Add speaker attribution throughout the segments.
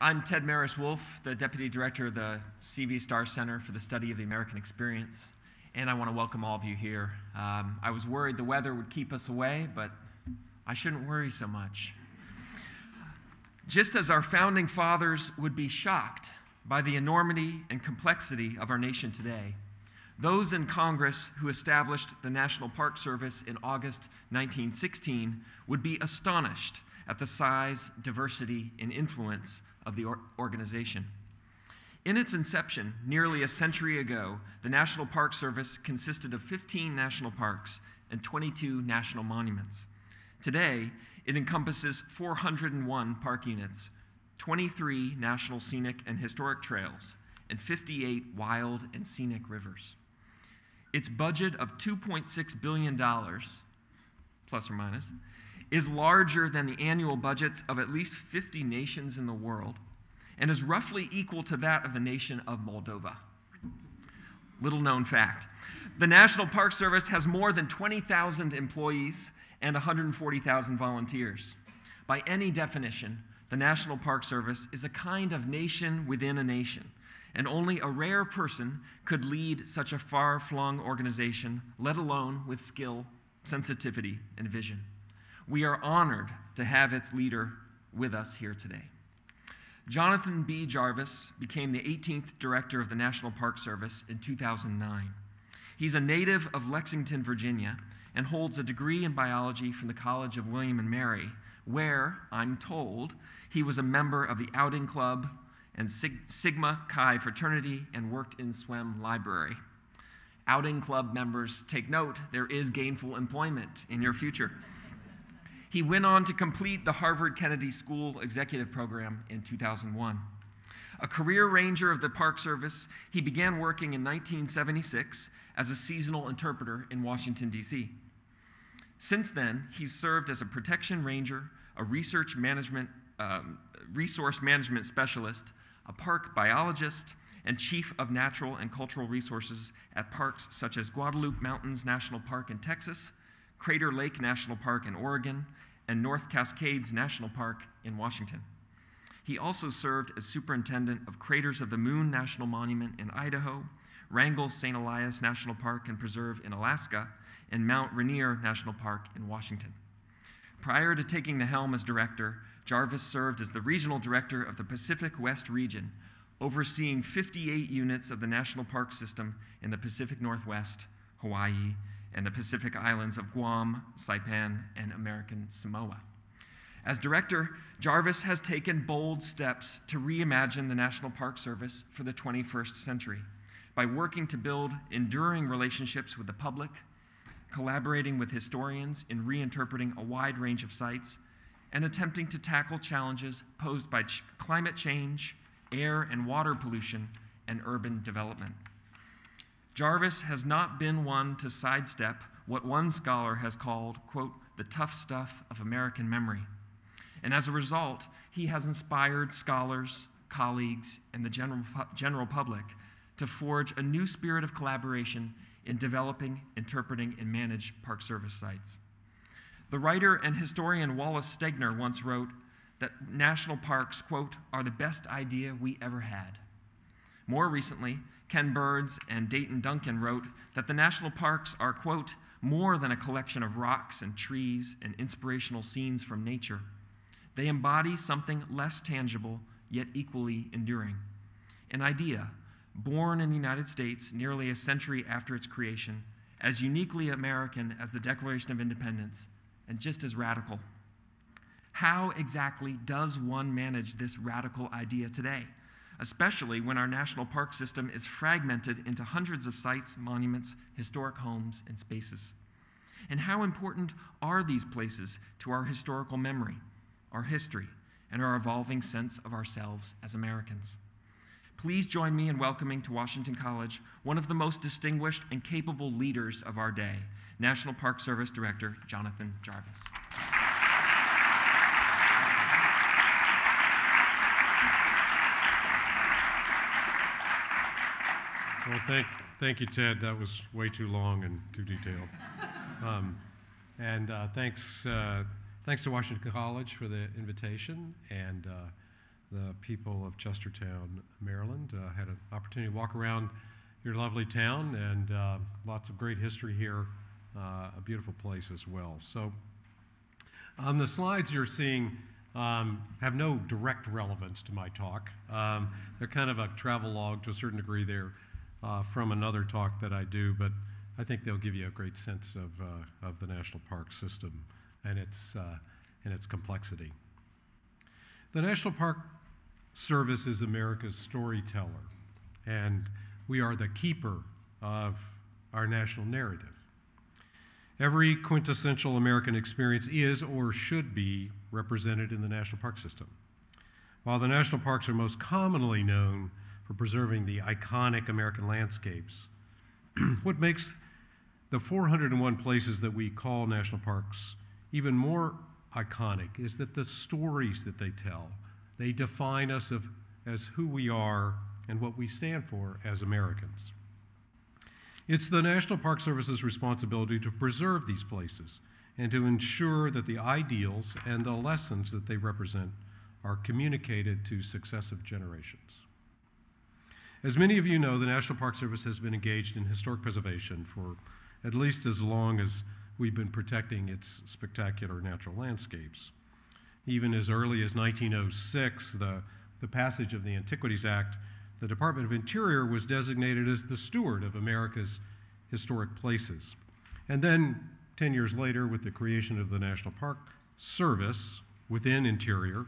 Speaker 1: I'm Ted Maris-Wolf, the Deputy Director of the CV Starr Center for the Study of the American Experience, and I want to welcome all of you here. I was worried the weather would keep us away, but I shouldn't worry so much. Just as our founding fathers would be shocked by the enormity and complexity of our nation today, those in Congress who established the National Park Service in August 1916 would be astonished at the size, diversity, and influence of the organization. In its inception, nearly a century ago, the National Park Service consisted of 15 national parks and 22 national monuments. Today, it encompasses 401 park units, 23 national scenic and historic trails, and 58 wild and scenic rivers. Its budget of $2.6 billion, plus or minus, is larger than the annual budgets of at least 50 nations in the world and is roughly equal to that of the nation of Moldova. Little known fact. The National Park Service has more than 20,000 employees and 140,000 volunteers. By any definition, the National Park Service is a kind of nation within a nation, and only a rare person could lead such a far-flung organization, let alone with skill, sensitivity, and vision. We are honored to have its leader with us here today. Jonathan B. Jarvis became the 18th director of the National Park Service in 2009. He's a native of Lexington, Virginia, and holds a degree in biology from the College of William and Mary, where, I'm told, he was a member of the Outing Club and Sigma Chi fraternity and worked in SWEM library. Outing Club members, take note, there is gainful employment in your future. He went on to complete the Harvard Kennedy School Executive Program in 2001. A career ranger of the Park Service, he began working in 1976 as a seasonal interpreter in Washington, D.C. Since then, he's served as a protection ranger, a resource management specialist, a park biologist, and chief of natural and cultural resources at parks such as Guadalupe Mountains National Park in Texas, Crater Lake National Park in Oregon, and North Cascades National Park in Washington. He also served as superintendent of Craters of the Moon National Monument in Idaho, Wrangell St. Elias National Park and Preserve in Alaska, and Mount Rainier National Park in Washington. Prior to taking the helm as director, Jarvis served as the regional director of the Pacific West region, overseeing 58 units of the national park system in the Pacific Northwest, Hawaii, and the Pacific Islands of Guam, Saipan, and American Samoa. As director, Jarvis has taken bold steps to reimagine the National Park Service for the 21st century by working to build enduring relationships with the public, collaborating with historians in reinterpreting a wide range of sites, and attempting to tackle challenges posed by climate change, air and water pollution, and urban development. Jarvis has not been one to sidestep what one scholar has called, quote, the tough stuff of American memory. And as a result, he has inspired scholars, colleagues, and the general public to forge a new spirit of collaboration in developing, interpreting, and manage Park Service sites. The writer and historian Wallace Stegner once wrote that national parks, quote, are the best idea we ever had. More recently, Ken Burns and Dayton Duncan wrote that the national parks are, quote, more than a collection of rocks and trees and inspirational scenes from nature. They embody something less tangible, yet equally enduring. An idea, born in the United States nearly a century after its creation, as uniquely American as the Declaration of Independence, and just as radical. How exactly does one manage this radical idea today, especially when our national park system is fragmented into hundreds of sites, monuments, historic homes, and spaces? And how important are these places to our historical memory, our history, and our evolving sense of ourselves as Americans? Please join me in welcoming to Washington College one of the most distinguished and capable leaders of our day, National Park Service Director Jonathan Jarvis.
Speaker 2: Well, thank you, Ted. That was way too long and too detailed. Thanks to Washington College for the invitation, and the people of Chestertown, Maryland. Had an opportunity to walk around your lovely town, and lots of great history here, a beautiful place as well. So the slides you're seeing have no direct relevance to my talk. They're kind of a travel log to a certain degree. They're from another talk that I do, but I think they'll give you a great sense of the national park system and its complexity. The National Park Service is America's storyteller, and we are the keeper of our national narrative. Every quintessential American experience is or should be represented in the national park system. While the national parks are most commonly known for preserving the iconic American landscapes, what makes the 401 places that we call national parks even more iconic is that the stories that they tell, they define us as who we are and what we stand for as Americans. It's the National Park Service's responsibility to preserve these places and to ensure that the ideals and the lessons that they represent are communicated to successive generations. As many of you know, the National Park Service has been engaged in historic preservation for at least as long as we've been protecting its spectacular natural landscapes. Even as early as 1906, the passage of the Antiquities Act, the Department of Interior was designated as the steward of America's historic places. And then 10 years later, with the creation of the National Park Service within Interior,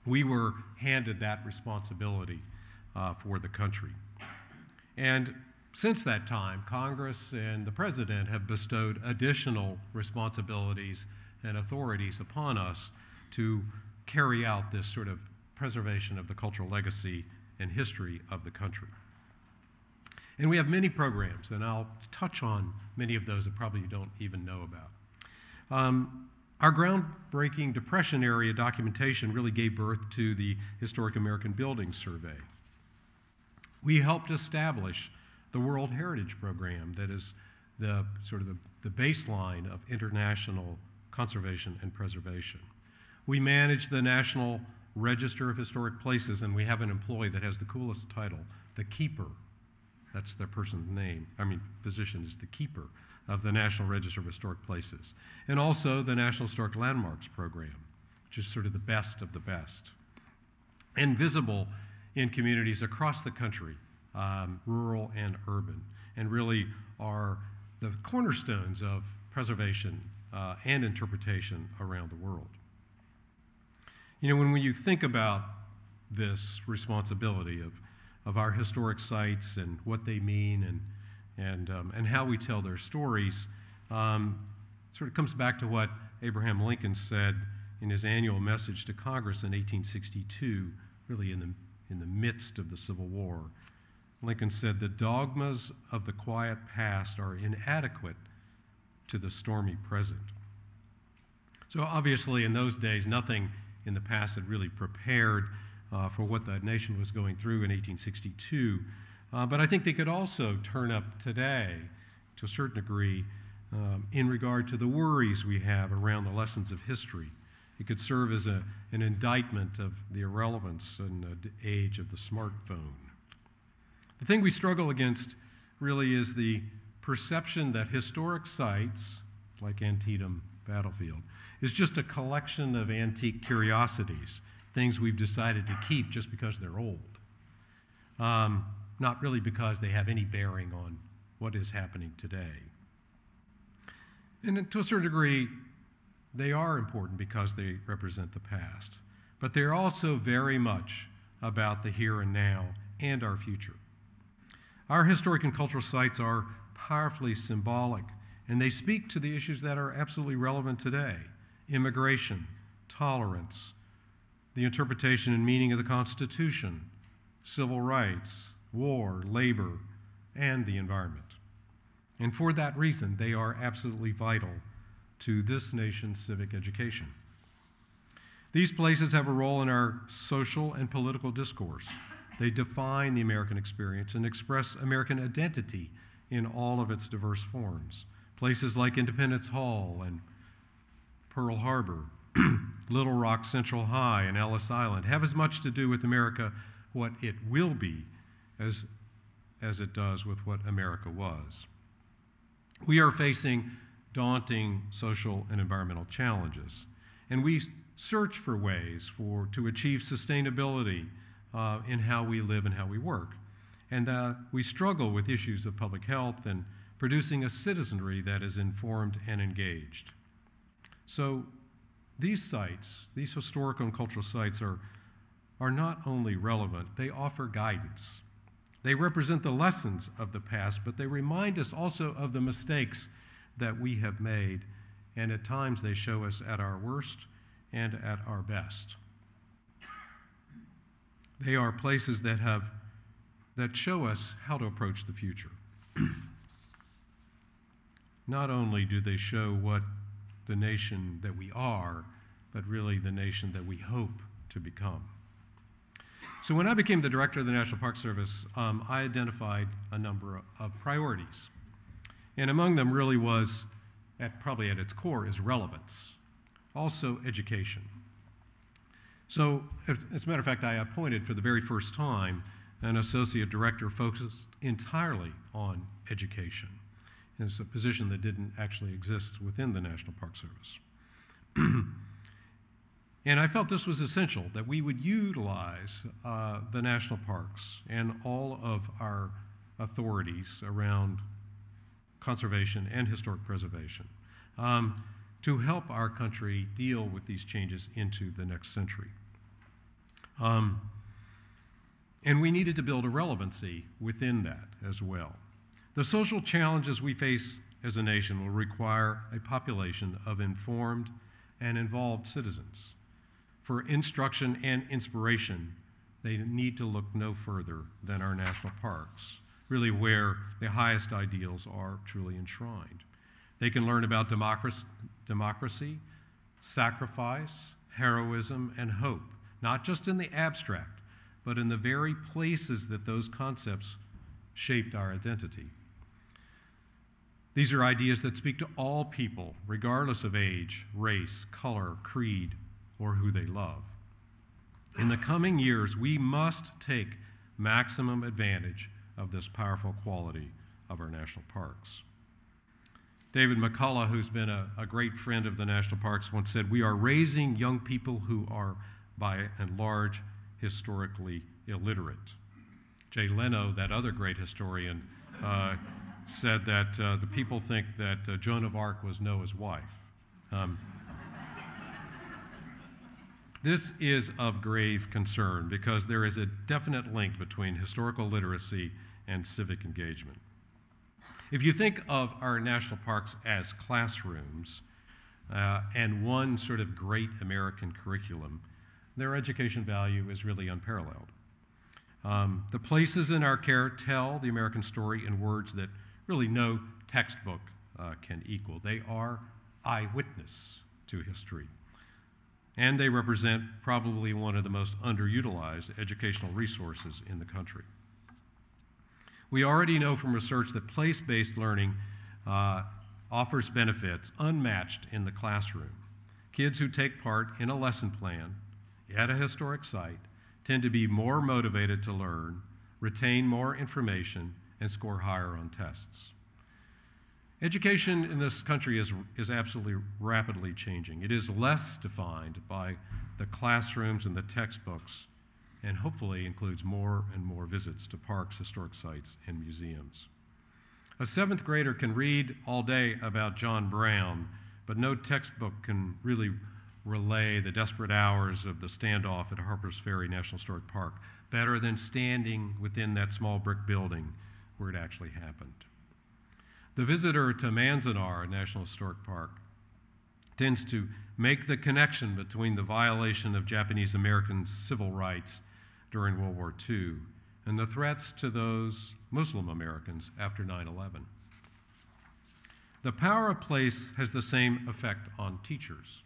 Speaker 2: we were handed that responsibility for the country. And since that time, Congress and the President have bestowed additional responsibilities and authorities upon us to carry out this sort of preservation of the cultural legacy and history of the country. And we have many programs, and I'll touch on many of those that probably you don't even know about. Our groundbreaking Depression-era documentation really gave birth to the Historic American Building Survey. We helped establish the World Heritage Program that is the baseline of international conservation and preservation. We manage the National Register of Historic Places, and we have an employee that has the coolest title, the Keeper. That's their person's name. Position is the Keeper of the National Register of Historic Places. And also the National Historic Landmarks Program, which is sort of the best of the best. And visible in communities across the country, rural and urban, and really are the cornerstones of preservation and interpretation around the world. You know, when you think about this responsibility of our historic sites and what they mean and how we tell their stories, sort of comes back to what Abraham Lincoln said in his annual message to Congress in 1862, really in the midst of the Civil War. Lincoln said, "The dogmas of the quiet past are inadequate to the stormy present." So obviously in those days, nothing in the past had really prepared for what the nation was going through in 1862. But I think they could also turn up today to a certain degree in regard to the worries we have around the lessons of history. It could serve as an indictment of the irrelevance in the age of the smartphone. The thing we struggle against really is the perception that historic sites, like Antietam Battlefield, is just a collection of antique curiosities, things we've decided to keep just because they're old, not really because they have any bearing on what is happening today. And to a certain degree, they are important because they represent the past, but they're also very much about the here and now and our future. Our historic and cultural sites are powerfully symbolic, and they speak to the issues that are absolutely relevant today: immigration, tolerance, the interpretation and meaning of the Constitution, civil rights, war, labor, and the environment. And for that reason, they are absolutely vital to this nation's civic education. These places have a role in our social and political discourse. They define the American experience and express American identity in all of its diverse forms. Places like Independence Hall and Pearl Harbor Little Rock Central High and Ellis Island have as much to do with America, what it will be, as it does with what America was. We are facing daunting social and environmental challenges, and we search for ways to achieve sustainability in how we live and how we work. And we struggle with issues of public health and producing a citizenry that is informed and engaged. So these sites, these historical and cultural sites, are not only relevant, they offer guidance. They represent the lessons of the past, but they remind us also of the mistakes that we have made, and at times they show us at our worst and at our best. They are places that show us how to approach the future. Not only do they show what the nation that we are, but really the nation that we hope to become. So when I became the director of the National Park Service, I identified a number of priorities. And among them really was, probably at its core, is relevance. Also education. So, as a matter of fact, I appointed for the very first time an associate director focused entirely on education. And it's a position that didn't actually exist within the National Park Service. And I felt this was essential, that we would utilize the national parks and all of our authorities around conservation and historic preservation to help our country deal with these changes into the next century. And we needed to build a relevancy within that as well. The social challenges we face as a nation will require a population of informed and involved citizens. For instruction and inspiration, they need to look no further than our national parks, really where the highest ideals are truly enshrined. They can learn about democracy, sacrifice, heroism, and hope, not just in the abstract, but in the very places that those concepts shaped our identity. These are ideas that speak to all people, regardless of age, race, color, creed, or who they love. In the coming years, we must take maximum advantage of this powerful quality of our national parks. David McCullough, who's been a great friend of the national parks, once said, "We are raising young people who are, by and large, historically illiterate." Jay Leno, that other great historian, said that the people think that Joan of Arc was Noah's wife. This is of grave concern because there is a definite link between historical literacy and civic engagement. If you think of our national parks as classrooms and one sort of great American curriculum, their education value is really unparalleled. The places in our care tell the American story in words that really no textbook can equal. They are eyewitness to history. And they represent probably one of the most underutilized educational resources in the country. We already know from research that place-based learning offers benefits unmatched in the classroom. Kids who take part in a lesson plan at a historic site tend to be more motivated to learn, retain more information, and score higher on tests. Education in this country is absolutely rapidly changing. It is less defined by the classrooms and the textbooks, and hopefully includes more and more visits to parks, historic sites, and museums. A 7th grader can read all day about John Brown, but no textbook can really relay the desperate hours of the standoff at Harper's Ferry National Historic Park better than standing within that small brick building where it actually happened. The visitor to Manzanar National Historic Park tends to make the connection between the violation of Japanese Americans' civil rights during World War II and the threats to those Muslim Americans after 9/11. The power of place has the same effect on teachers.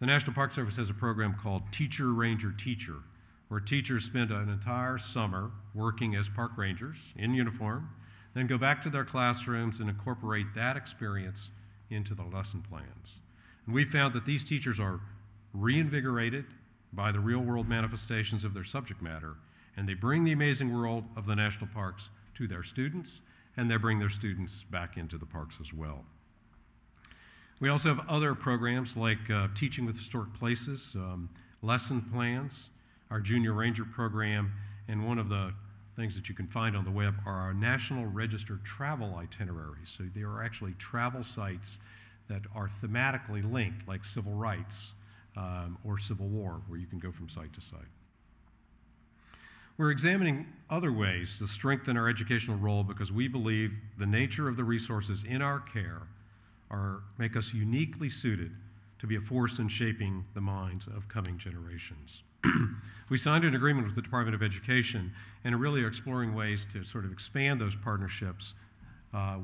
Speaker 2: The National Park Service has a program called Teacher Ranger Teacher, where teachers spend an entire summer working as park rangers in uniform, then go back to their classrooms and incorporate that experience into the lesson plans. We found that these teachers are reinvigorated by the real-world manifestations of their subject matter, and they bring the amazing world of the national parks to their students, and they bring their students back into the parks as well. We also have other programs like Teaching with Historic Places, lesson plans, our Junior Ranger program, and one of the things that you can find on the web are our National Register travel itineraries. So there are actually travel sites that are thematically linked, like civil rights or Civil War, where you can go from site to site. We're examining other ways to strengthen our educational role because we believe the nature of the resources in our care make us uniquely suited to be a force in shaping the minds of coming generations. We signed an agreement with the Department of Education and are really exploring ways to sort of expand those partnerships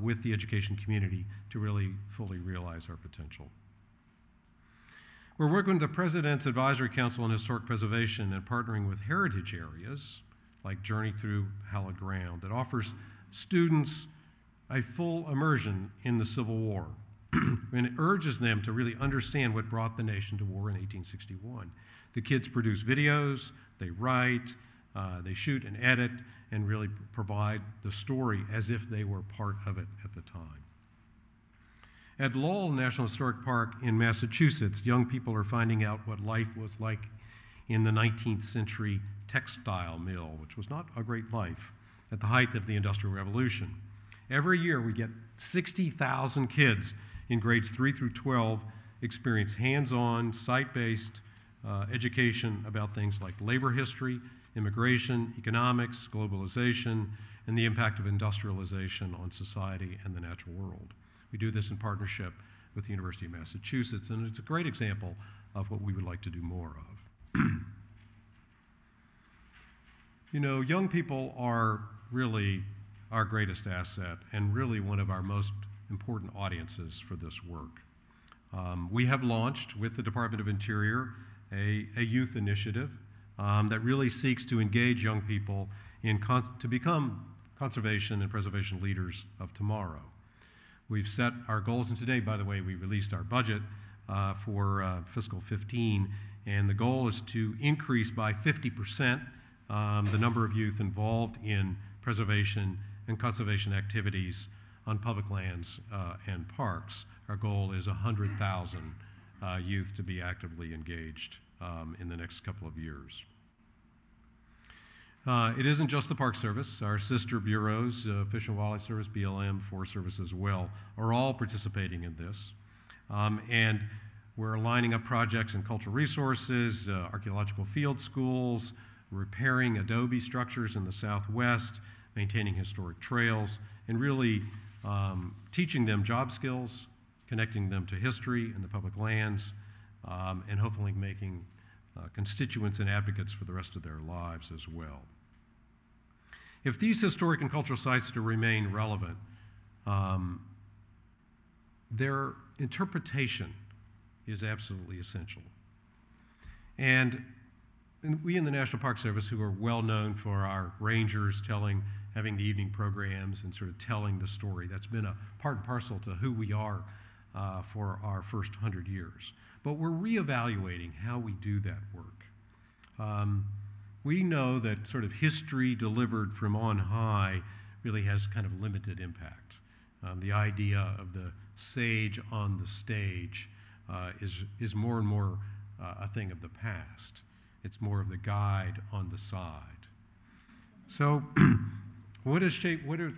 Speaker 2: with the education community to really fully realize our potential. We're working with the President's Advisory Council on Historic Preservation and partnering with heritage areas like Journey Through Hallowed Ground that offers students a full immersion in the Civil War and it urges them to really understand what brought the nation to war in 1861. The kids produce videos, they write, they shoot and edit, and really provide the story as if they were part of it at the time. At Lowell National Historic Park in Massachusetts, young people are finding out what life was like in the 19th century textile mill, which was not a great life at the height of the Industrial Revolution. Every year we get 60,000 kids in grades 3 through 12 experience hands-on, site-based education about things like labor history, immigration, economics, globalization, and the impact of industrialization on society and the natural world. We do this in partnership with the University of Massachusetts, and it's a great example of what we would like to do more of. You know, young people are really our greatest asset and really one of our most important audiences for this work. We have launched with the Department of Interior a youth initiative that really seeks to engage young people to become conservation and preservation leaders of tomorrow. We've set our goals, and today, by the way, we released our budget for fiscal 15, and the goal is to increase by 50% the number of youth involved in preservation and conservation activities on public lands and parks. Our goal is 100,000 youth to be actively engaged in the next couple of years. It isn't just the Park Service. Our sister bureaus, Fish and Wildlife Service, BLM, Forest Service as well, are all participating in this. And we're lining up projects in cultural resources, archaeological field schools, repairing adobe structures in the Southwest, maintaining historic trails, and really teaching them job skills, connecting them to history and the public lands, and hopefully making constituents and advocates for the rest of their lives as well. If these historic and cultural sites to remain relevant, their interpretation is absolutely essential. And we in the National Park Service, who are well known for our rangers having the evening programs and sort of telling the story, that's been a part and parcel to who we are for our first 100 years. But we're reevaluating how we do that work. We know that sort of history delivered from on high really has kind of limited impact. The idea of the sage on the stage is more and more a thing of the past. It's more of the guide on the side. So what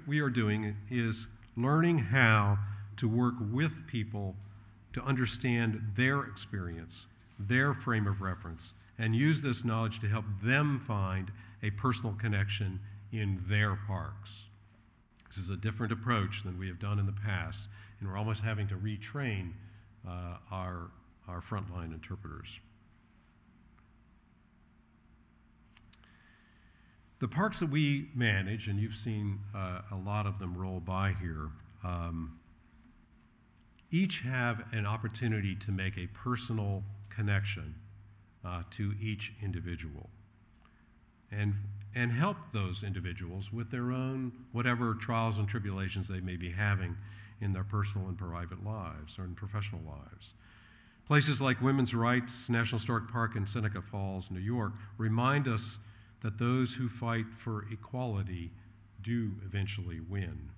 Speaker 2: we are doing is learning how to work with people to understand their experience, their frame of reference, and use this knowledge to help them find a personal connection in their parks. This is a different approach than we have done in the past, and we're almost having to retrain our frontline interpreters. The parks that we manage, and you've seen a lot of them roll by here, each have an opportunity to make a personal connection to each individual and help those individuals with their own whatever trials and tribulations they may be having in their personal and private lives or in professional lives. Places like Women's Rights National Historic Park in Seneca Falls, New York, remind us that those who fight for equality do eventually win.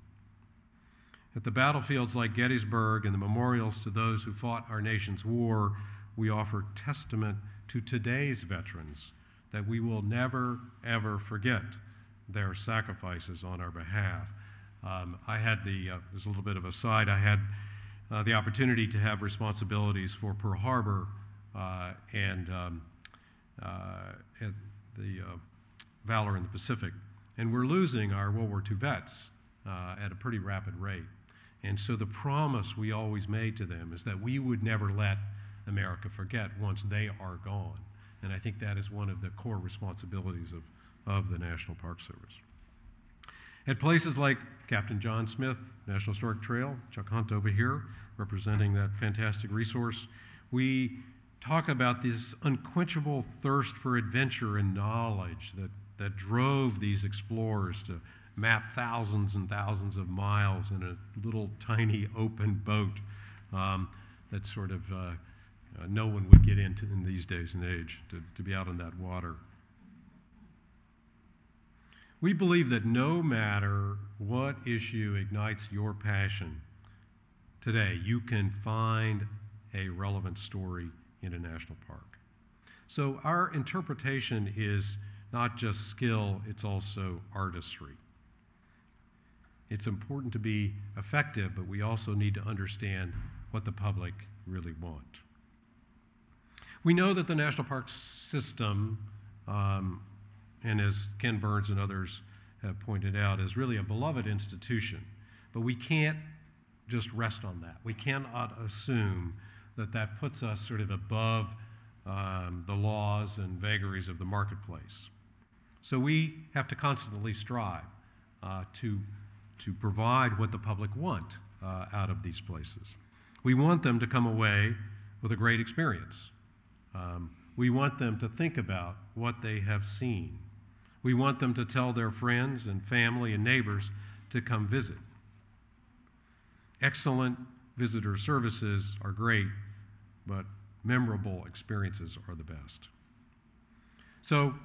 Speaker 2: At the battlefields like Gettysburg and the memorials to those who fought our nation's war, we offer testament to today's veterans that we will never, ever forget their sacrifices on our behalf. I had there's a little bit of a side, I had the opportunity to have responsibilities for Pearl Harbor and the Valor in the Pacific. And we're losing our World War II vets at a pretty rapid rate. And so the promise we always made to them is that we would never let America forget once they are gone. And I think that is one of the core responsibilities of the National Park Service. At places like Captain John Smith National Historic Trail, Chuck Hunt over here, representing that fantastic resource, we talk about this unquenchable thirst for adventure and knowledge that drove these explorers to map thousands and thousands of miles in a little tiny open boat that sort of no one would get into in these days and age, to be out on that water. We believe that no matter what issue ignites your passion today, you can find a relevant story in a national park. So our interpretation is not just skill, it's also artistry. It's important to be effective, but we also need to understand what the public really want. We know that the national park system, and as Ken Burns and others have pointed out, is really a beloved institution, but we can't just rest on that. We cannot assume that that puts us sort of above the laws and vagaries of the marketplace. So we have to constantly strive to provide what the public want out of these places. We want them to come away with a great experience. We want them to think about what they have seen. We want them to tell their friends and family and neighbors to come visit. Excellent visitor services are great, but memorable experiences are the best. So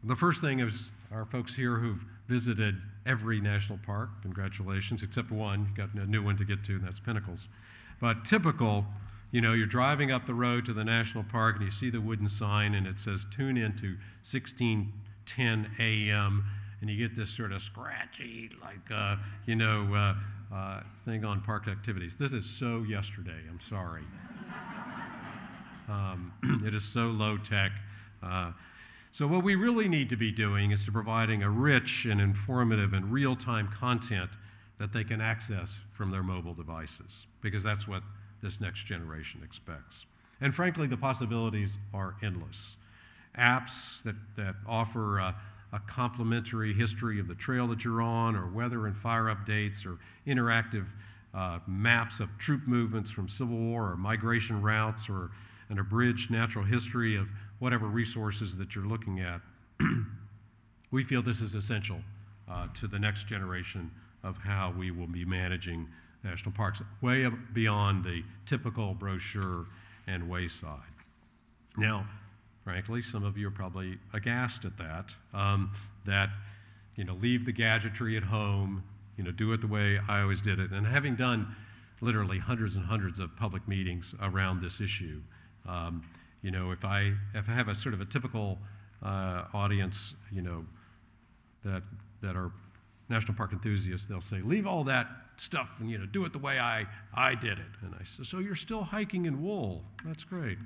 Speaker 2: the first thing is our folks here who've visited every national park, congratulations, except one, you got a new one to get to, and that's Pinnacles. But typical, you know, you're driving up the road to the national park and you see the wooden sign and it says tune in to 1610 a.m. and you get this sort of scratchy, like, thing on park activities. This is so yesterday, I'm sorry. It is so low tech. So what we really need to be doing is to providing a rich and informative and real-time content that they can access from their mobile devices, because that's what this next generation expects. And frankly, the possibilities are endless. Apps that offer a complimentary history of the trail that you're on, or weather and fire updates, or interactive maps of troop movements from Civil War, or migration routes, or an abridged natural history of whatever resources that you're looking at. We feel this is essential to the next generation of how we will be managing national parks, way beyond the typical brochure and wayside. Now, frankly, some of you are probably aghast at that, leave the gadgetry at home, do it the way I always did it. And having done literally hundreds and hundreds of public meetings around this issue, if I have a sort of a typical audience, that are national park enthusiasts, they'll say, leave all that stuff and do it the way I did it. And I say, so you're still hiking in wool? That's great.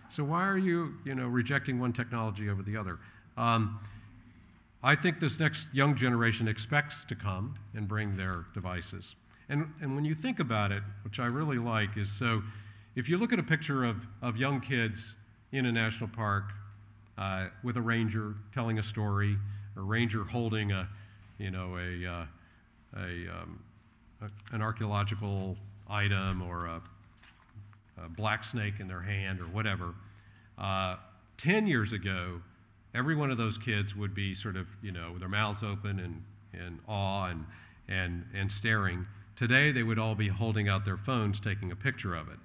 Speaker 2: So why are you rejecting one technology over the other? I think this next young generation expects to come and bring their devices. And when you think about it, which I really like, is so if you look at a picture of young kids in a national park with a ranger telling a story, a ranger holding an archaeological item or a black snake in their hand or whatever, 10 years ago, every one of those kids would be sort of, with their mouths open and awe and staring. Today, they would all be holding out their phones, taking a picture of it,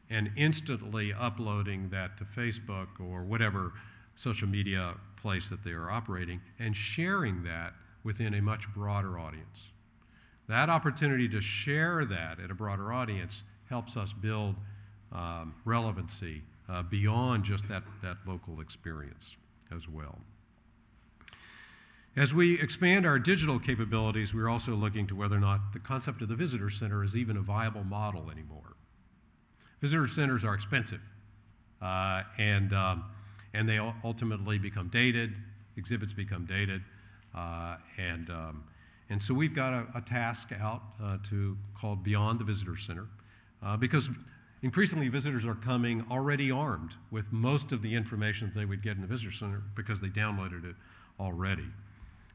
Speaker 2: and instantly uploading that to Facebook or whatever social media place that they are operating, and sharing that within a much broader audience. That opportunity to share that at a broader audience helps us build relevancy beyond just that local experience as well. As we expand our digital capabilities, we're also looking to whether or not the concept of the visitor center is even a viable model anymore. Visitor centers are expensive, and they ultimately become dated, exhibits become dated, and so we've got a task out called Beyond the Visitor Center, because increasingly visitors are coming already armed with most of the information that they would get in the visitor center because they downloaded it already.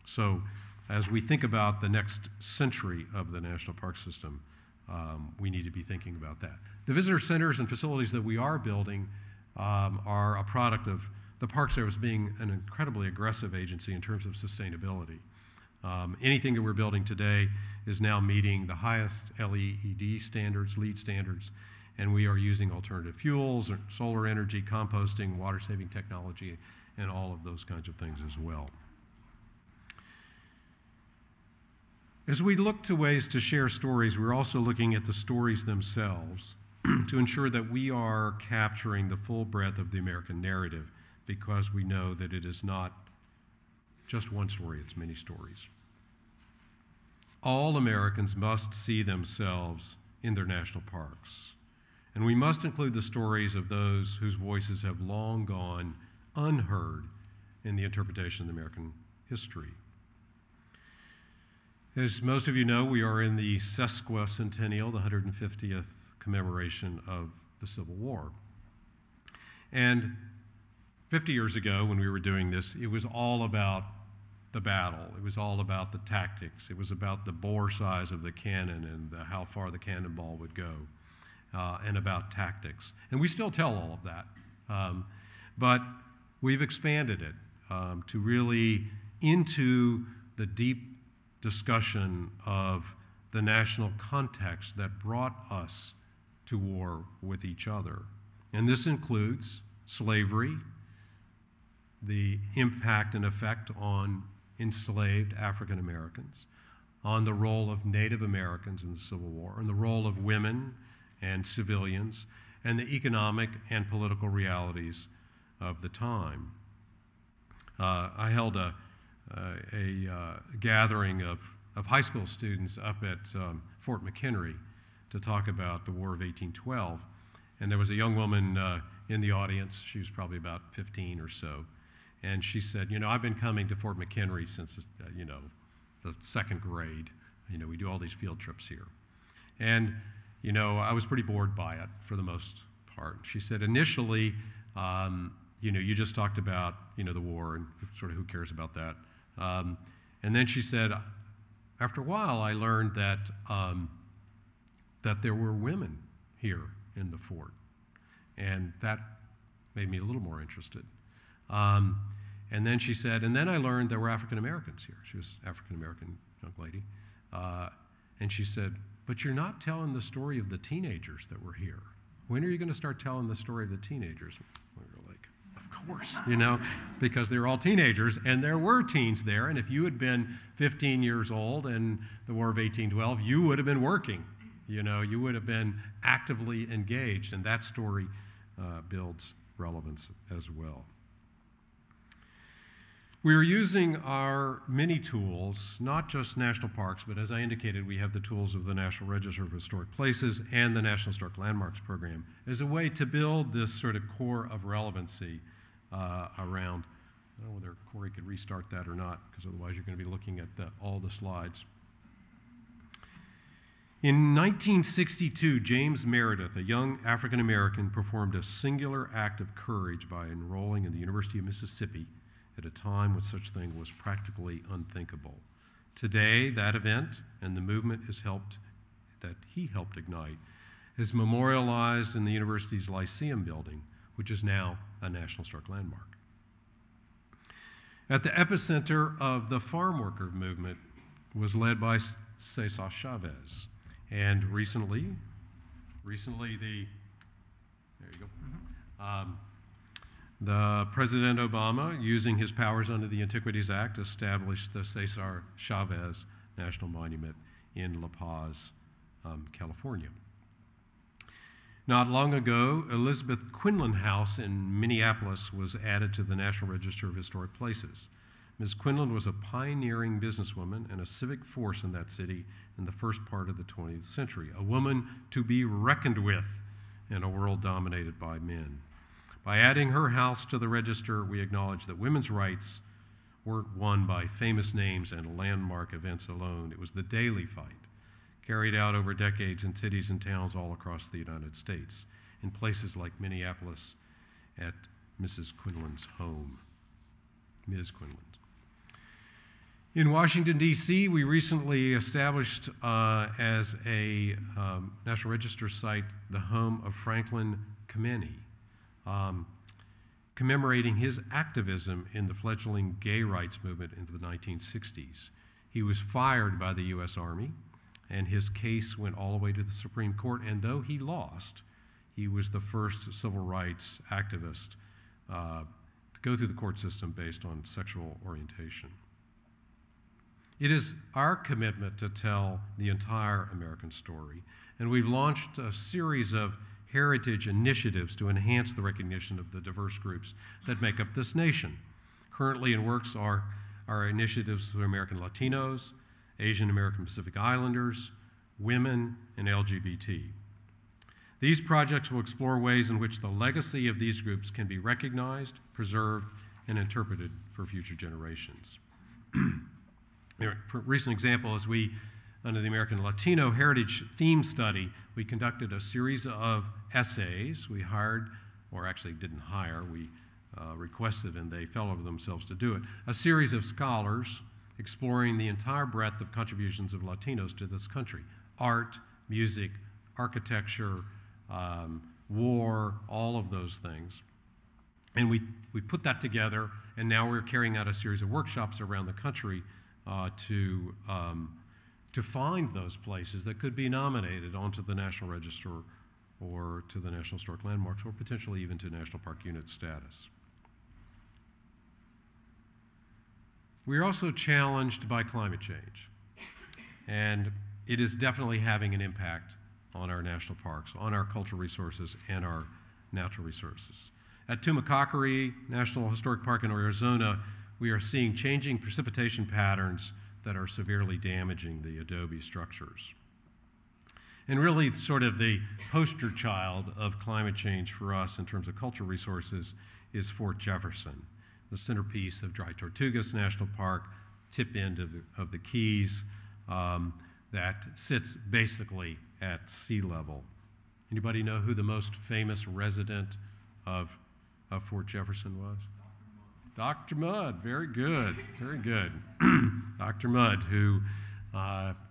Speaker 2: So as we think about the next century of the national park system, we need to be thinking about that. The visitor centers and facilities that we are building are a product of the Park Service being an incredibly aggressive agency in terms of sustainability. Anything that we're building today is now meeting the highest LEED standards, LEED standards, and we are using alternative fuels, solar energy, composting, water-saving technology, and all of those kinds of things as well. As we look to ways to share stories, we're also looking at the stories themselves to ensure that we are capturing the full breadth of the American narrative, because we know that it is not just one story, it's many stories. All Americans must see themselves in their national parks, and we must include the stories of those whose voices have long gone unheard in the interpretation of American history. As most of you know, we are in the sesquicentennial, the 150th commemoration of the Civil War. And 50 years ago, when we were doing this, it was all about the battle. It was all about the tactics. It was about the bore size of the cannon and how far the cannonball would go, and about tactics. And we still tell all of that. But we've expanded it to really into the deep discussion of the national context that brought us to war with each other. And this includes slavery, the impact and effect on enslaved African Americans, on the role of Native Americans in the Civil War, and the role of women and civilians, and the economic and political realities of the time. I held a gathering of high school students up at Fort McHenry to talk about the War of 1812. And there was a young woman in the audience. She was probably about 15 or so. And she said, you know, I've been coming to Fort McHenry since, the second grade. You know, we do all these field trips here. And, you know, I was pretty bored by it for the most part. She said, initially, you just talked about, the war and sort of who cares about that. And then she said, after a while, I learned that that there were women here in the fort, and that made me a little more interested. And then she said, and then I learned there were African Americans here. She was an African American young lady, and she said, but you're not telling the story of the teenagers that were here. When are you going to start telling the story of the teenagers? We were like, of course, because they were all teenagers, and there were teens there, and if you had been 15 years old in the War of 1812, you would have been working. You would have been actively engaged, and that story builds relevance as well. We are using our many tools, not just national parks, but as I indicated, we have the tools of the National Register of Historic Places and the National Historic Landmarks Program as a way to build this sort of core of relevancy around. I don't know whether Corey could restart that or not, because otherwise you're going to be looking at all the slides. In 1962, James Meredith, a young African American, performed a singular act of courage by enrolling in the University of Mississippi at a time when such thing was practically unthinkable. Today, that event and the movement that he helped ignite is memorialized in the university's Lyceum building, which is now a National Historic Landmark. At the epicenter of the farm worker movement was led by Cesar Chavez. And recently the President Obama, using his powers under the Antiquities Act, established the Cesar Chavez National Monument in La Paz, California. Not long ago, Elizabeth Quinlan House in Minneapolis was added to the National Register of Historic Places. Ms. Quinlan was a pioneering businesswoman and a civic force in that city in the first part of the 20th century, a woman to be reckoned with in a world dominated by men. By adding her house to the register, we acknowledge that women's rights weren't won by famous names and landmark events alone. It was the daily fight, carried out over decades in cities and towns all across the United States, in places like Minneapolis at Mrs. Quinlan's home, Ms. Quinlan's. In Washington, D.C., we recently established as a National Register site the home of Franklin Kameny, commemorating his activism in the fledgling gay rights movement in the 1960s. He was fired by the U.S. Army, and his case went all the way to the Supreme Court, and though he lost, he was the first civil rights activist to go through the court system based on sexual orientation. It is our commitment to tell the entire American story, and we've launched a series of heritage initiatives to enhance the recognition of the diverse groups that make up this nation. Currently in works are our initiatives for American Latinos, Asian American Pacific Islanders, women, and LGBT. These projects will explore ways in which the legacy of these groups can be recognized, preserved, and interpreted for future generations. For a recent example, as we, under the American Latino Heritage Theme Study, we conducted a series of essays. We hired, or actually didn't hire, we requested and they fell over themselves to do it, a series of scholars exploring the entire breadth of contributions of Latinos to this country: art, music, architecture, war, all of those things. And we put that together, and now we're carrying out a series of workshops around the country to find those places that could be nominated onto the National Register or to the National Historic Landmarks, or potentially even to National Park Unit status. We are also challenged by climate change, and it is definitely having an impact on our national parks, on our cultural resources, and our natural resources. At Tumacacori National Historic Park in Arizona, we are seeing changing precipitation patterns that are severely damaging the adobe structures. And really sort of the poster child of climate change for us in terms of cultural resources is Fort Jefferson, the centerpiece of Dry Tortugas National Park, tip end of the Keys, that sits basically at sea level. Anybody know who the most famous resident of Fort Jefferson was? Dr. Mudd, very good, very good. Dr. Mudd, who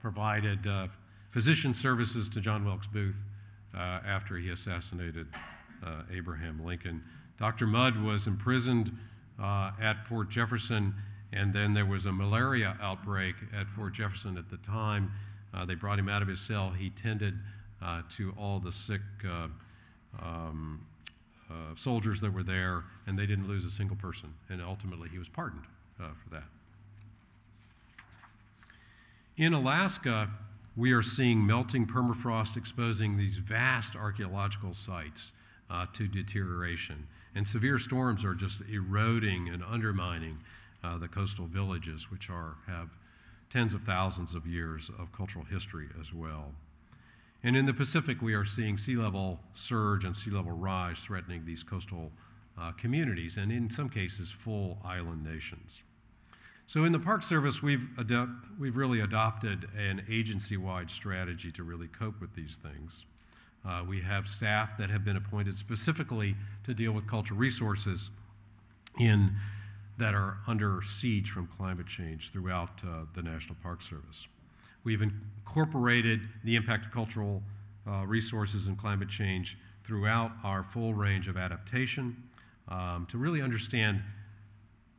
Speaker 2: provided physician services to John Wilkes Booth after he assassinated Abraham Lincoln. Dr. Mudd was imprisoned at Fort Jefferson, and then there was a malaria outbreak at Fort Jefferson at the time. They brought him out of his cell. He tended to all the sick soldiers that were there, and they didn't lose a single person, and ultimately he was pardoned for that. In Alaska, we are seeing melting permafrost exposing these vast archaeological sites to deterioration, and severe storms are just eroding and undermining the coastal villages, which have tens of thousands of years of cultural history as well. And in the Pacific, we are seeing sea level surge and sea level rise threatening these coastal communities, and in some cases, full island nations. So in the Park Service, we've really adopted an agency-wide strategy to really cope with these things. We have staff that have been appointed specifically to deal with cultural resources that are under siege from climate change throughout the National Park Service. We've incorporated the impact of cultural resources and climate change throughout our full range of adaptation to really understand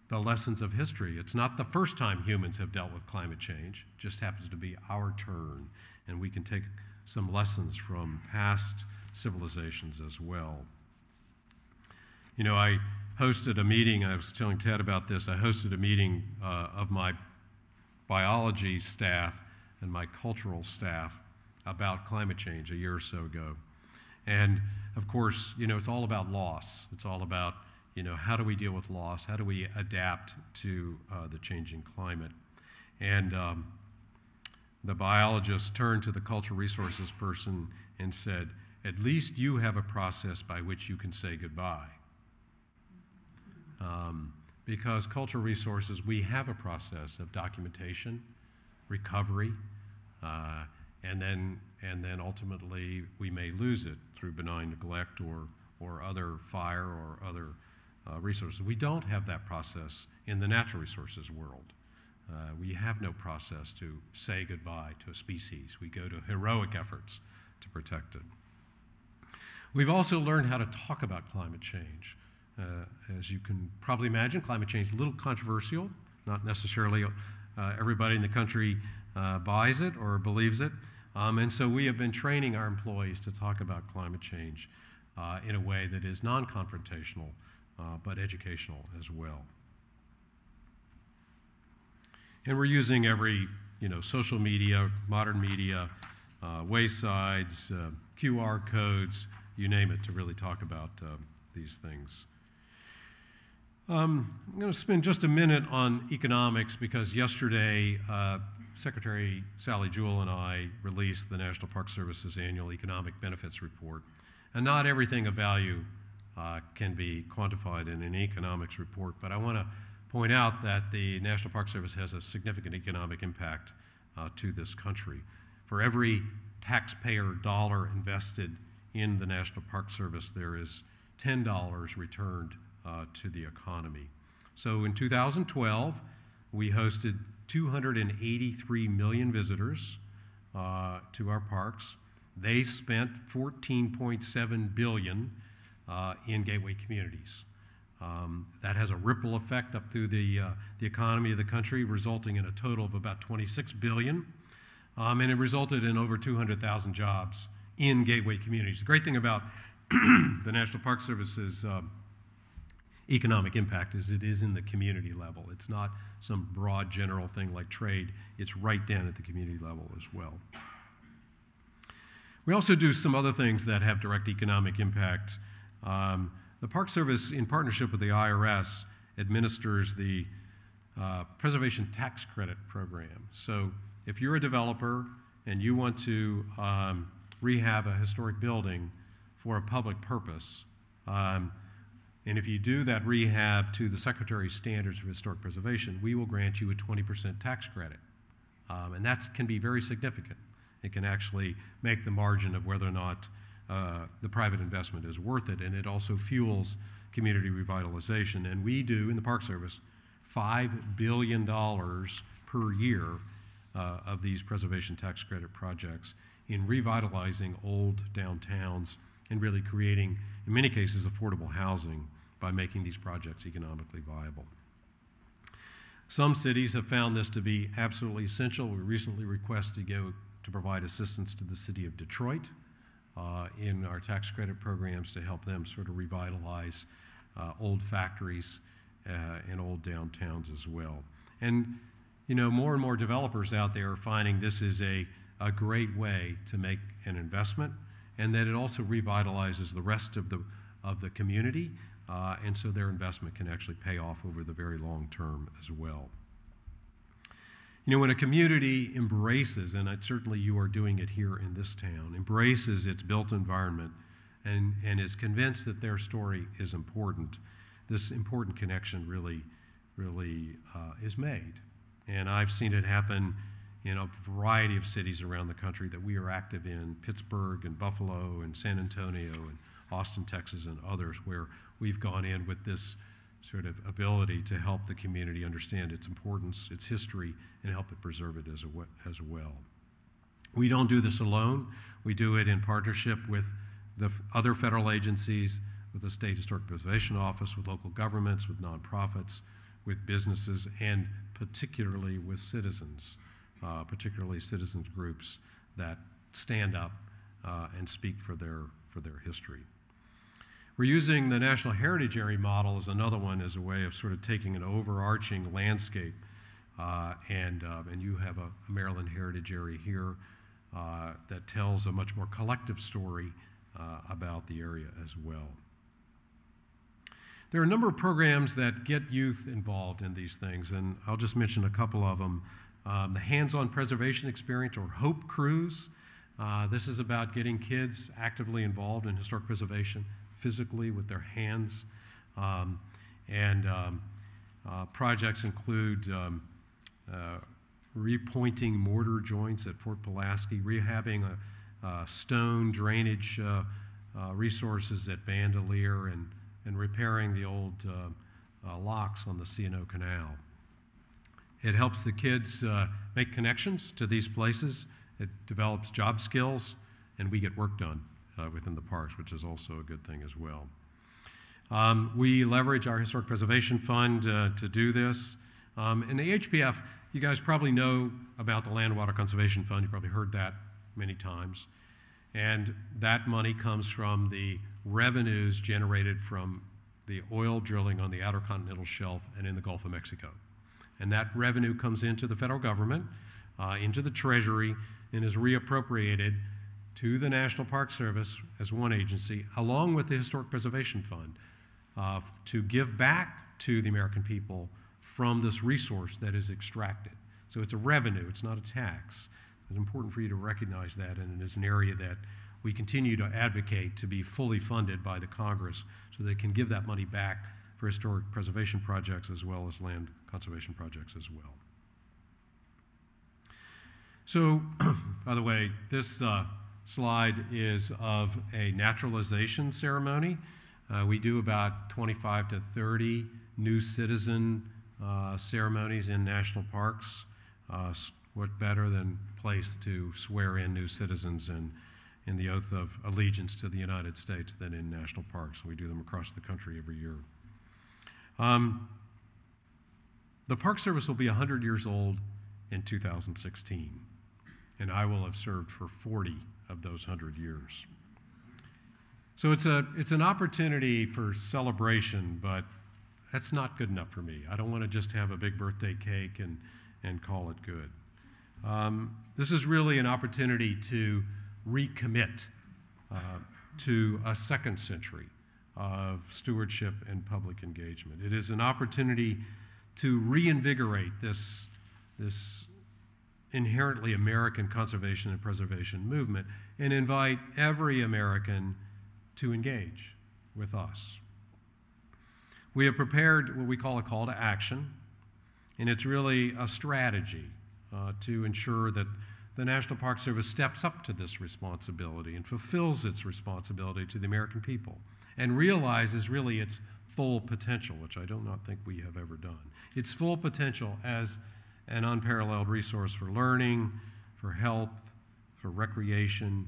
Speaker 2: the lessons of history. It's not the first time humans have dealt with climate change. It just happens to be our turn, and we can take some lessons from past civilizations as well. You know, I hosted a meeting, I was telling Ted about this, I hosted a meeting of my biology staff and my cultural staff about climate change a year or so ago. And of course, you know, it's all about loss. It's all about, you know, how do we deal with loss? How do we adapt to the changing climate? And the biologist turned to the cultural resources person and said, at least you have a process by which you can say goodbye. Because cultural resources, we have a process of documentation, recovery, and then ultimately we may lose it through benign neglect or other fire or other resources. We don't have that process in the natural resources world. We have no process to say goodbye to a species. We go to heroic efforts to protect it. We've also learned how to talk about climate change. As you can probably imagine, climate change is a little controversial. Not necessarily everybody in the country buys it or believes it. And so we have been training our employees to talk about climate change in a way that is non-confrontational, but educational as well. And we're using every, you know, social media, modern media, waysides, QR codes, you name it, to really talk about these things. I'm going to spend just a minute on economics because yesterday Secretary Sally Jewell and I released the National Park Service's annual economic benefits report. And not everything of value can be quantified in an economics report, but I want to point out that the National Park Service has a significant economic impact to this country. For every taxpayer dollar invested in the National Park Service, there is $10 returned to the economy. So in 2012, we hosted 283 million visitors to our parks. They spent $14.7 billion in gateway communities. That has a ripple effect up through the economy of the country, resulting in a total of about $26 billion. And it resulted in over 200,000 jobs in gateway communities. The great thing about the National Park Service's economic impact is it is in the community level. It's not some broad general thing like trade. It's right down at the community level as well. We also do some other things that have direct economic impact. The Park Service, in partnership with the IRS, administers the Preservation Tax Credit Program. So if you're a developer and you want to rehab a historic building for a public purpose, and if you do that rehab to the Secretary's standards of historic preservation, we will grant you a 20% tax credit. And that can be very significant. It can actually make the margin of whether or not the private investment is worth it, and it also fuels community revitalization. And we do, in the Park Service, $5 billion per year of these preservation tax credit projects in revitalizing old downtowns and really creating, in many cases, affordable housing by making these projects economically viable. Some cities have found this to be absolutely essential. We recently requested to provide assistance to the city of Detroit in our tax credit programs to help them sort of revitalize old factories and old downtowns as well. And you know, more and more developers out there are finding this is a great way to make an investment, and that it also revitalizes the rest of the community, and so their investment can actually pay off over the very long term as well. You know, when a community embraces, and certainly you are doing it here in this town, embraces its built environment and is convinced that their story is important, this important connection really is made. And I've seen it happen in a variety of cities around the country that we are active in, Pittsburgh and Buffalo and San Antonio and Austin, Texas, and others, where we've gone in with this sort of ability to help the community understand its importance, its history, and help it preserve it as well. We don't do this alone. We do it in partnership with the other federal agencies, with the State Historic Preservation Office, with local governments, with nonprofits. with businesses and particularly with citizens, particularly citizens groups that stand up and speak for their history. We're using the National Heritage Area model as another one as a way of sort of taking an overarching landscape, and you have a Maryland Heritage Area here that tells a much more collective story about the area as well. There are a number of programs that get youth involved in these things, and I'll just mention a couple of them. The Hands-on Preservation Experience, or HOPE Cruise. This is about getting kids actively involved in historic preservation, physically with their hands. Projects include repointing mortar joints at Fort Pulaski, rehabbing stone drainage resources at Bandelier, and repairing the old locks on the C&O Canal. It helps the kids make connections to these places. It develops job skills, and we get work done within the parks, which is also a good thing as well. We leverage our Historic Preservation Fund to do this. In the HPF, you guys probably know about the Land Water Conservation Fund. You probably heard that many times. And that money comes from the revenues generated from the oil drilling on the Outer Continental Shelf and in the Gulf of Mexico. And that revenue comes into the federal government, into the Treasury, and is reappropriated to the National Park Service as one agency, along with the Historic Preservation Fund, to give back to the American people from this resource that is extracted. So it's a revenue, it's not a tax. It's important for you to recognize that, and it is an area that we continue to advocate to be fully funded by the Congress so they can give that money back for historic preservation projects as well as land conservation projects as well. So, by the way, this slide is of a naturalization ceremony. We do about 25 to 30 new citizen ceremonies in national parks. What better than place to swear in new citizens in the oath of allegiance to the United States than in national parks. We do them across the country every year. The Park Service will be 100 years old in 2016, and I will have served for 40 of those 100 years. So it's an opportunity for celebration, but that's not good enough for me. I don't want to just have a big birthday cake and call it good. This is really an opportunity to recommit to a second century of stewardship and public engagement. It is an opportunity to reinvigorate this inherently American conservation and preservation movement and invite every American to engage with us. We have prepared what we call a call to action, and it's really a strategy to ensure that the National Park Service steps up to this responsibility and fulfills its responsibility to the American people and realizes really its full potential, which I do not think we have ever done. Its full potential as an unparalleled resource for learning, for health, for recreation,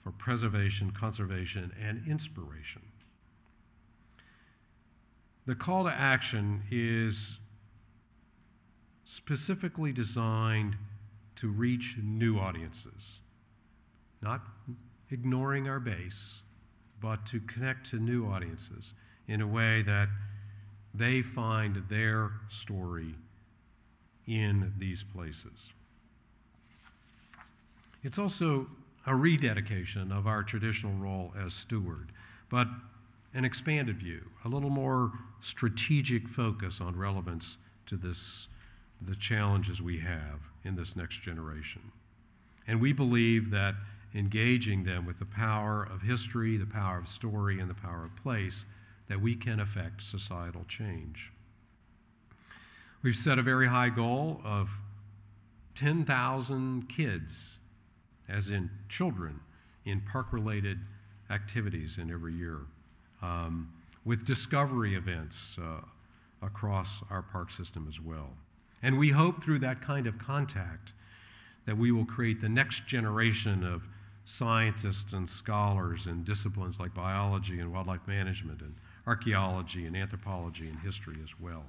Speaker 2: for preservation, conservation, and inspiration. The call to action is specifically designed to reach new audiences, not ignoring our base, but to connect to new audiences in a way that they find their story in these places. It's also a rededication of our traditional role as steward, but an expanded view, a little more strategic focus on relevance to the challenges we have in this next generation. And we believe that engaging them with the power of history, the power of story, and the power of place, that we can affect societal change. We've set a very high goal of 10,000 kids, as in children, in park-related activities in every year, with discovery events across our park system as well. And we hope through that kind of contact that we will create the next generation of scientists and scholars in disciplines like biology and wildlife management and archaeology and anthropology and history as well.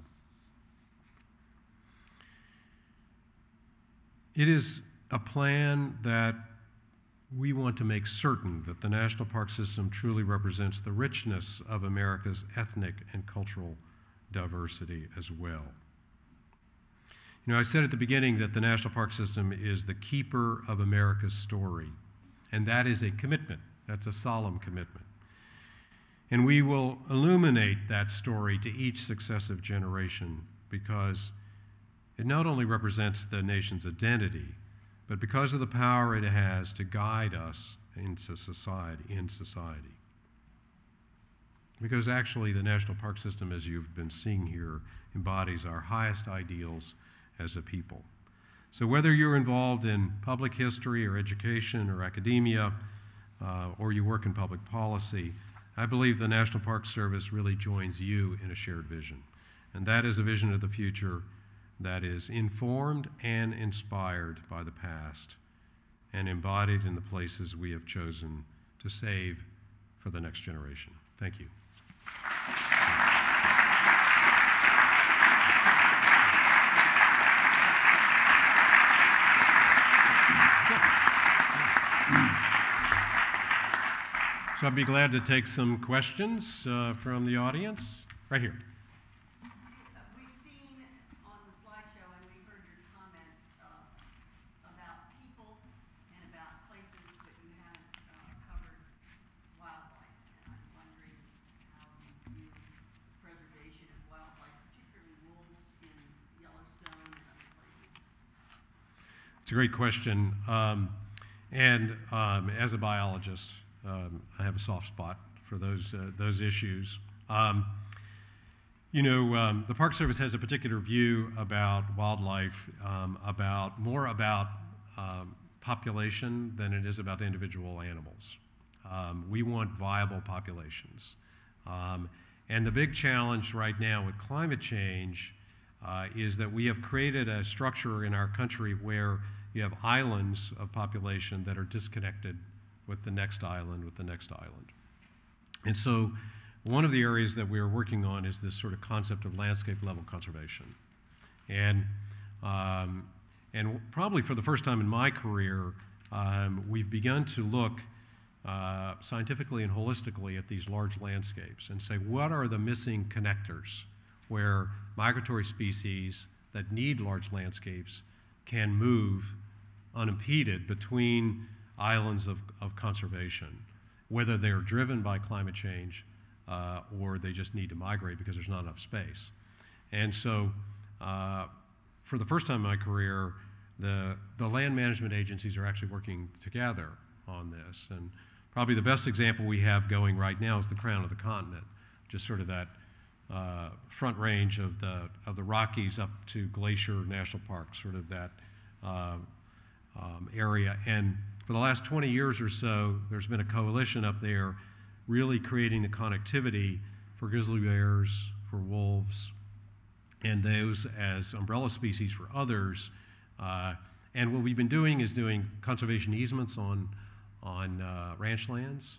Speaker 2: It is a plan that we want to make certain that the national park system truly represents the richness of America's ethnic and cultural diversity as well. You know, I said at the beginning that the national park system is the keeper of America's story, and that is a commitment. That's a solemn commitment. And we will illuminate that story to each successive generation because it not only represents the nation's identity, but because of the power it has to guide us into society. Because actually the national park system, as you've been seeing here, embodies our highest ideals as a people. So whether you're involved in public history or education or academia, or you work in public policy, I believe the National Park Service really joins you in a shared vision. And that is a vision of the future that is informed and inspired by the past and embodied in the places we have chosen to save for the next generation. Thank you. So I'd be glad to take some questions from the audience. Right here.
Speaker 3: We've seen on the slideshow and we've heard your comments about people and about places that you haven't covered wildlife. And I'm wondering how you view preservation of wildlife, particularly wolves in Yellowstone and other places.
Speaker 2: It's a great question. As a biologist, I have a soft spot for those issues. The Park Service has a particular view about wildlife, more about population than it is about individual animals. We want viable populations. And the big challenge right now with climate change is that we have created a structure in our country where you have islands of population that are disconnected with the next island, And so one of the areas that we are working on is this sort of concept of landscape level conservation. And probably for the first time in my career, we've begun to look scientifically and holistically at these large landscapes and say, what are the missing connectors where migratory species that need large landscapes can move unimpeded between islands of conservation, whether they're driven by climate change or they just need to migrate because there's not enough space. And so for the first time in my career, the land management agencies are actually working together on this. And probably the best example we have going right now is the Crown of the Continent, just sort of that front range of the Rockies up to Glacier National Park, sort of that area. And for the last 20 years or so, there's been a coalition up there really creating the connectivity for grizzly bears, for wolves, and those as umbrella species for others. And what we've been doing is doing conservation easements on ranch lands,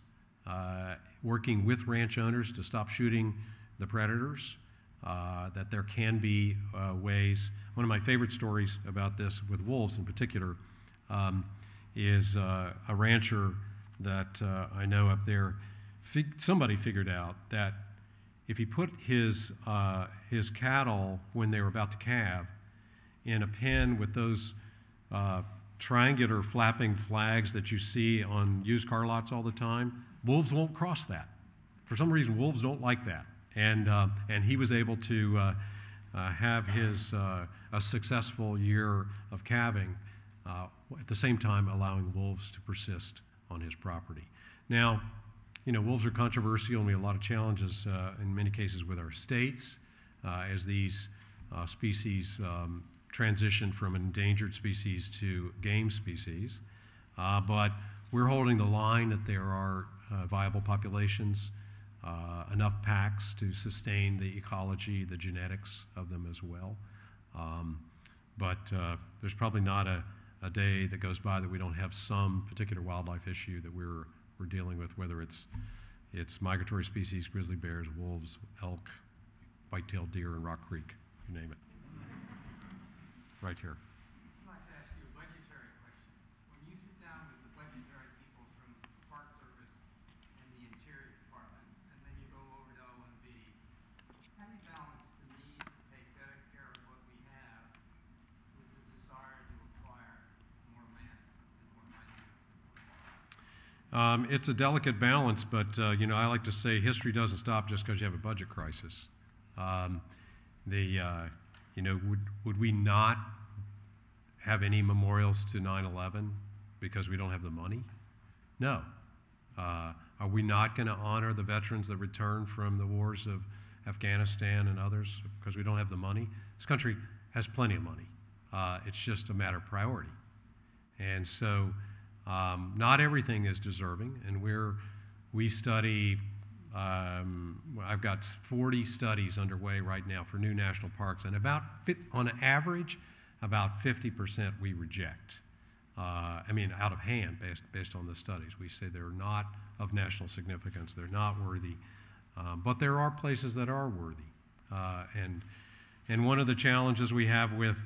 Speaker 2: working with ranch owners to stop shooting the predators, that there can be ways. One of my favorite stories about this with wolves in particular is a rancher that I know up there. Somebody figured out that if he put his cattle when they were about to calve in a pen with those triangular flapping flags that you see on used car lots all the time, wolves won't cross that. For some reason, wolves don't like that. And he was able to have a successful year of calving at the same time allowing wolves to persist on his property. Now, wolves are controversial, and we have a lot of challenges in many cases with our states as these species transition from endangered species to game species. But we're holding the line that there are viable populations, enough packs to sustain the ecology, the genetics of them as well. But there's probably not a day that goes by that we don't have some particular wildlife issue that we're dealing with, whether it's migratory species, grizzly bears, wolves, elk, white-tailed deer in Rock Creek, you name it. Right here.
Speaker 4: I'd like to ask you, my
Speaker 2: It's a delicate balance, but you know, I like to say history doesn't stop just because you have a budget crisis. You know, would we not have any memorials to 9/11 because we don't have the money? No. Are we not going to honor the veterans that returned from the wars of Afghanistan and others because we don't have the money? This country has plenty of money. It's just a matter of priority. And so not everything is deserving, and we study, I've got 40 studies underway right now for new national parks, and on average, about 50% we reject. I mean, out of hand, based on the studies. We say they're not of national significance, they're not worthy, but there are places that are worthy. And one of the challenges we have with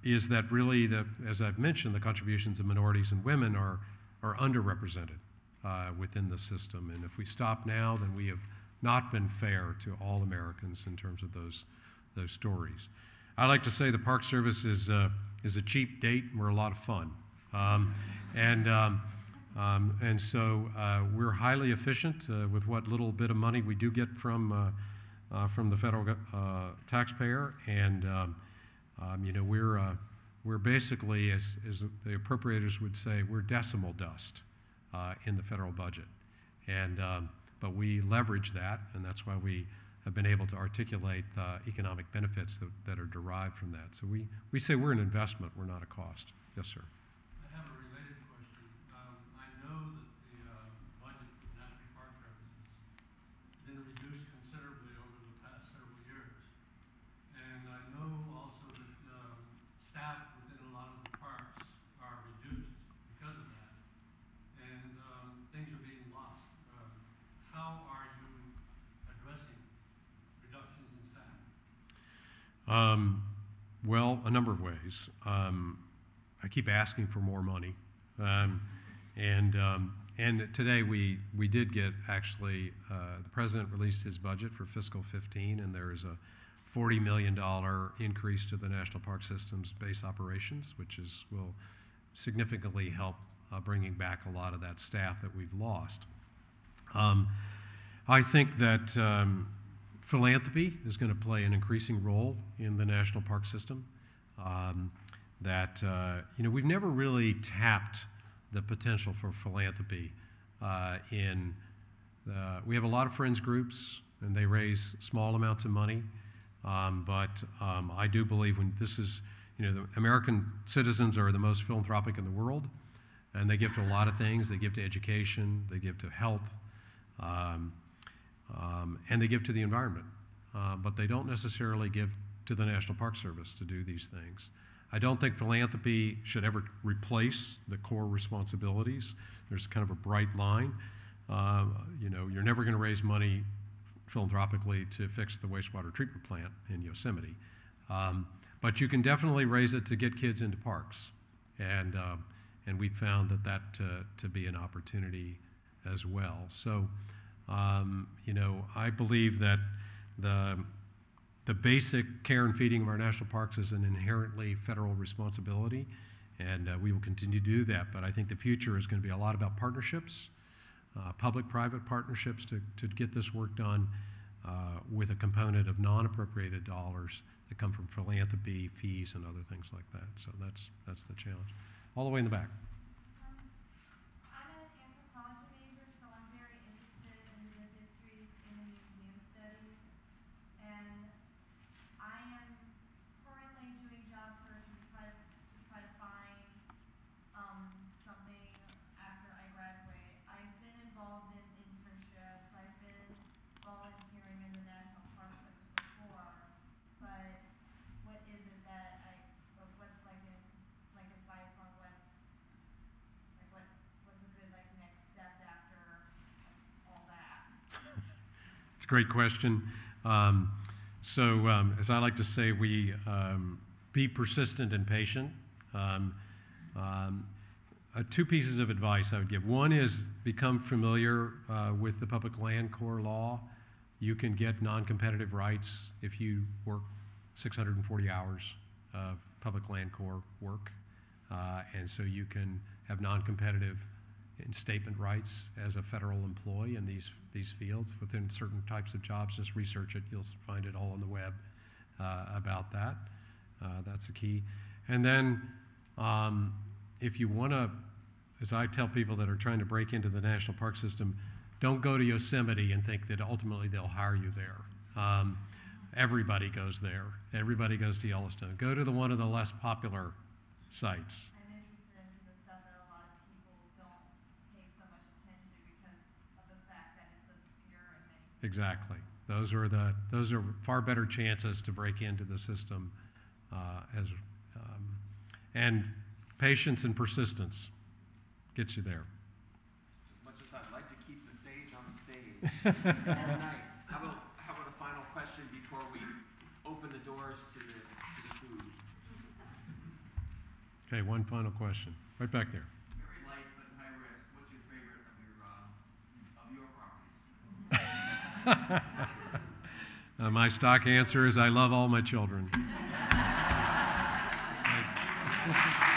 Speaker 2: is that really, as I've mentioned, the contributions of minorities and women are underrepresented within the system. And if we stop now, then we have not been fair to all Americans in terms of those stories. I like to say the Park Service is a cheap date, and we're a lot of fun. And so we're highly efficient with what little bit of money we do get from the federal taxpayer, and you know, we're basically, as the appropriators would say, we're decimal dust in the federal budget, and but we leverage that, and that's why we have been able to articulate the economic benefits that are derived from that. So we say we're an investment, we're not a cost. Yes, sir.
Speaker 4: I have a related question. I know that the budget for National Park Service has been reduced considerably over the past several years. And I know also that staff within a lot of the parks are reduced because of that. And things are being lost. How are you addressing reductions in staff?
Speaker 2: Well, a number of ways. I keep asking for more money, and today we did get, actually, the president released his budget for fiscal 15, and there is a $40 million increase to the National Park System's base operations, which will significantly help bringing back a lot of that staff that we've lost. I think that philanthropy is going to play an increasing role in the National Park System. You know, we've never really tapped the potential for philanthropy we have a lot of friends groups, and they raise small amounts of money, but I do believe when this is, you know, the American citizens are the most philanthropic in the world, and they give to a lot of things. They give to education, they give to health, and they give to the environment, but they don't necessarily give to the National Park Service to do these things. I don't think philanthropy should ever replace the core responsibilities. There's kind of a bright line. You know, you're never going to raise money philanthropically to fix the wastewater treatment plant in Yosemite, but you can definitely raise it to get kids into parks, and we found that to be an opportunity as well. So, you know, I believe that the basic care and feeding of our national parks is an inherently federal responsibility, and we will continue to do that. But I think the future is going to be a lot about partnerships, public-private partnerships to get this work done with a component of non-appropriated dollars that come from philanthropy, fees, and other things like that. So that's the challenge. All the way in the back.
Speaker 5: I'm an anthropology major, so I'm very interested in the histories in the museum studies, and I am currently doing job search to try to find something after I graduate. I've been involved in internships. I've been volunteering in the National Park Service before, but what is it that what's like advice on what's a good next step after all that?
Speaker 2: It's a great question. As I like to say, we be persistent and patient. Two pieces of advice I would give. One is become familiar with the Public Land Corps law. You can get non-competitive rights if you work 640 hours of Public Land Corps work, and so you can have non-competitive in statement rights as a federal employee in these fields within certain types of jobs. Just research it. You'll find it all on the web about that. That's a key. And then if you want to, as I tell people that are trying to break into the national park system, don't go to Yosemite and think that ultimately they'll hire you there. Everybody goes there. Everybody goes to Yellowstone. Go to one of the less popular sites.
Speaker 5: I'm interested in the stuff that a lot of people don't pay so much attention to because of the fact that it's obscure and many.
Speaker 2: Exactly. Those are far better chances to break into the system, and patience and persistence gets you there.
Speaker 1: As much as I'd like to keep the sage on the stage all night, how about a final question before we open the doors to the food?
Speaker 2: Okay, one final question. Right back there.
Speaker 1: Very light but high risk. What's your favorite of your properties?
Speaker 2: My stock answer is I love all my children. Thanks.